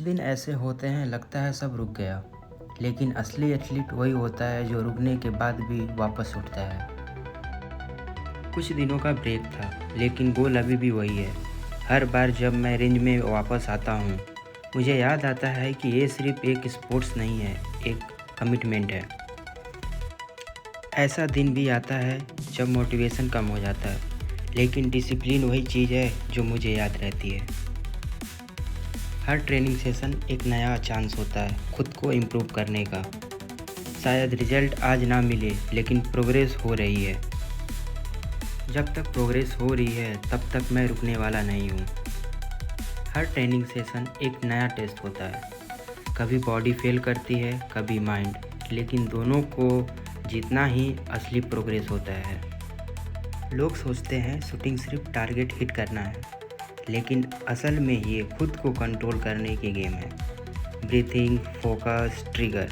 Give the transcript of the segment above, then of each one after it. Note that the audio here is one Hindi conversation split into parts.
दिन ऐसे होते हैं लगता है सब रुक गया, लेकिन असली एथलीट वही होता है जो रुकने के बाद भी वापस उठता है। कुछ दिनों का ब्रेक था, लेकिन गोल अभी भी वही है। हर बार जब मैं रेंज में वापस आता हूँ, मुझे याद आता है कि ये सिर्फ एक स्पोर्ट्स नहीं है, एक कमिटमेंट है। ऐसा दिन भी आता है जब मोटिवेशन कम हो जाता है, लेकिन डिसिप्लिन वही चीज़ है जो मुझे याद रहती है। हर ट्रेनिंग सेशन एक नया चांस होता है खुद को इम्प्रूव करने का। शायद रिजल्ट आज ना मिले, लेकिन प्रोग्रेस हो रही है। जब तक प्रोग्रेस हो रही है तब तक मैं रुकने वाला नहीं हूँ। हर ट्रेनिंग सेशन एक नया टेस्ट होता है। कभी बॉडी फेल करती है, कभी माइंड, लेकिन दोनों को जीतना ही असली प्रोग्रेस होता है। लोग सोचते हैं शूटिंग सिर्फ टारगेट हिट करना है, लेकिन असल में ये खुद को कंट्रोल करने की गेम है। Breathing, focus, trigger.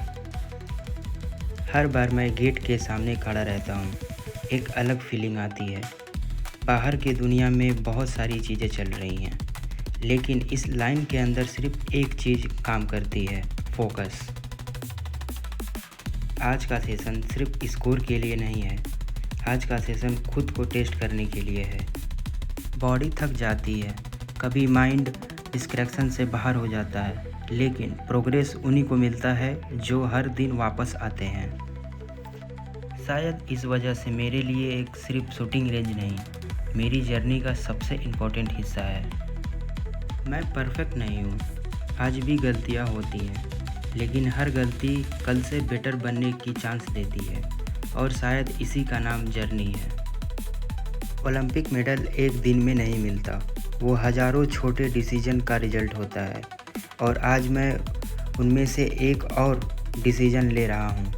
हर बार मैं गेट के सामने खड़ा रहता हूँ, एक अलग फीलिंग आती है। बाहर की दुनिया में बहुत सारी चीज़ें चल रही हैं, लेकिन इस लाइन के अंदर सिर्फ एक चीज़ काम करती है, फोकस। आज का सेशन सिर्फ स्कोर के लिए नहीं है, आज का सेशन खुद को टेस्ट करने के लिए है। बॉडी थक जाती है, कभी माइंड डिस्ट्रैक्शन से बाहर हो जाता है, लेकिन प्रोग्रेस उन्हीं को मिलता है जो हर दिन वापस आते हैं। शायद इस वजह से मेरे लिए एक सिर्फ शूटिंग रेंज नहीं, मेरी जर्नी का सबसे इम्पोर्टेंट हिस्सा है। मैं परफेक्ट नहीं हूँ, आज भी गलतियाँ होती हैं, लेकिन हर गलती कल से बेटर बनने की चांस देती है, और शायद इसी का नाम जर्नी है। ओलंपिक मेडल एक दिन में नहीं मिलता, वो हज़ारों छोटे डिसीजन का रिजल्ट होता है, और आज मैं उनमें से एक और डिसीजन ले रहा हूँ।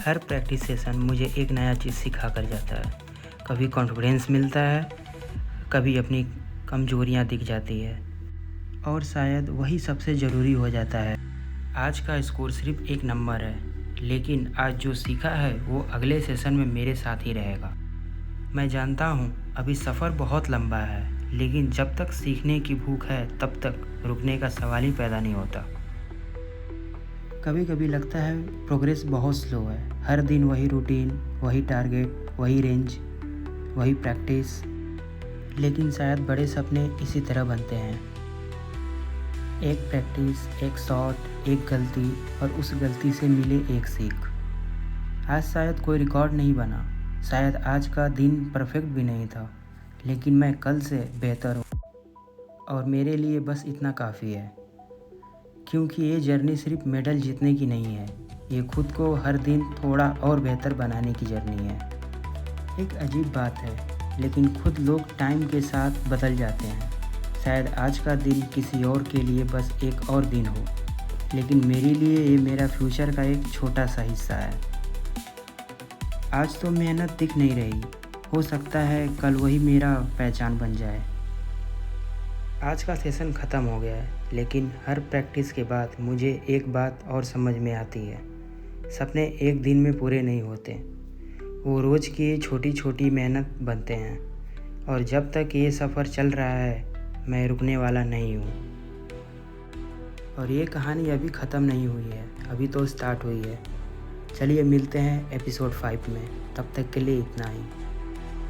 हर प्रैक्टिस सेशन मुझे एक नया चीज़ सिखा कर जाता है। कभी कॉन्फिडेंस मिलता है, कभी अपनी कमजोरियाँ दिख जाती है, और शायद वही सबसे ज़रूरी हो जाता है। आज का स्कोर सिर्फ एक नंबर है, लेकिन आज जो सीखा है वो अगले सेशन में मेरे साथ ही रहेगा। मैं जानता हूँ अभी सफ़र बहुत लंबा है, लेकिन जब तक सीखने की भूख है तब तक रुकने का सवाल ही पैदा नहीं होता। कभी कभी लगता है प्रोग्रेस बहुत स्लो है, हर दिन वही रूटीन, वही टारगेट, वही रेंज, वही प्रैक्टिस, लेकिन शायद बड़े सपने इसी तरह बनते हैं। एक प्रैक्टिस, एक शॉट, एक गलती, और उस गलती से मिले एक सीख। आज शायद कोई रिकॉर्ड नहीं बना, शायद आज का दिन परफेक्ट भी नहीं था, लेकिन मैं कल से बेहतर हूँ, और मेरे लिए बस इतना काफ़ी है। क्योंकि ये जर्नी सिर्फ मेडल जीतने की नहीं है, ये खुद को हर दिन थोड़ा और बेहतर बनाने की जर्नी है। एक अजीब बात है, लेकिन खुद लोग टाइम के साथ बदल जाते हैं। शायद आज का दिन किसी और के लिए बस एक और दिन हो, लेकिन मेरे लिए ये मेरा फ्यूचर का एक छोटा सा हिस्सा है। आज तो मेहनत दिख नहीं रही, हो सकता है कल वही मेरा पहचान बन जाए। आज का सेशन ख़त्म हो गया है, लेकिन हर प्रैक्टिस के बाद मुझे एक बात और समझ में आती है। सपने एक दिन में पूरे नहीं होते, वो रोज़ की छोटी छोटी मेहनत बनते हैं, और जब तक ये सफ़र चल रहा है मैं रुकने वाला नहीं हूँ। और ये कहानी अभी ख़त्म नहीं हुई है, अभी तो स्टार्ट हुई है। चलिए मिलते हैं एपिसोड 5 में, तब तक के लिए इतना ही।